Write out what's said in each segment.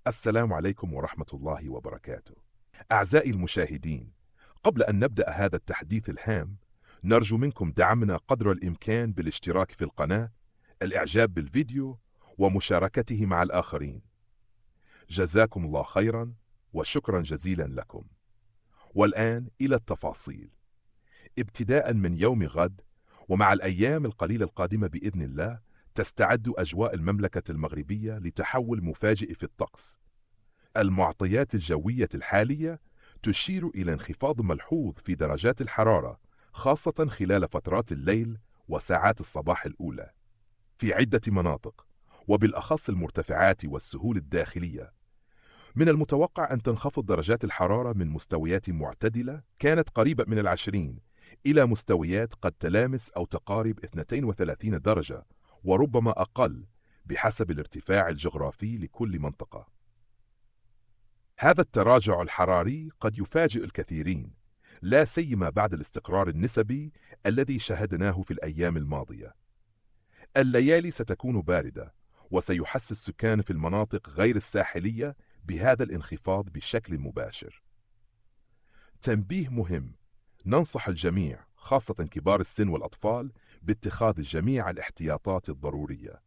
السلام عليكم ورحمة الله وبركاته. أعزائي المشاهدين، قبل أن نبدأ هذا التحديث الهام، نرجو منكم دعمنا قدر الإمكان بالاشتراك في القناة، الإعجاب بالفيديو، ومشاركته مع الآخرين. جزاكم الله خيرا وشكرا جزيلا لكم. والآن إلى التفاصيل. ابتداء من يوم غد ومع الأيام القليلة القادمة بإذن الله، تستعد أجواء المملكة المغربية لتحول مفاجئ في الطقس. المعطيات الجوية الحالية تشير إلى انخفاض ملحوظ في درجات الحرارة، خاصة خلال فترات الليل وساعات الصباح الأولى في عدة مناطق، وبالأخص المرتفعات والسهول الداخلية. من المتوقع أن تنخفض درجات الحرارة من مستويات معتدلة كانت قريبة من 20 إلى مستويات قد تلامس أو تقارب 32 درجة وربما أقل بحسب الارتفاع الجغرافي لكل منطقة. هذا التراجع الحراري قد يفاجئ الكثيرين، لا سيما بعد الاستقرار النسبي الذي شهدناه في الأيام الماضية. الليالي ستكون باردة، وسيحس السكان في المناطق غير الساحلية بهذا الانخفاض بشكل مباشر. تنبيه مهم: ننصح الجميع خاصة كبار السن والأطفال باتخاذ جميع الاحتياطات الضرورية.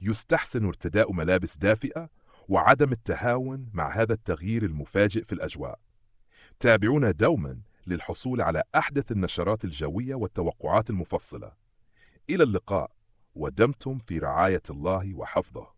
يستحسن ارتداء ملابس دافئة وعدم التهاون مع هذا التغيير المفاجئ في الأجواء. تابعونا دوما للحصول على أحدث النشرات الجوية والتوقعات المفصلة. إلى اللقاء، ودمتم في رعاية الله وحفظه.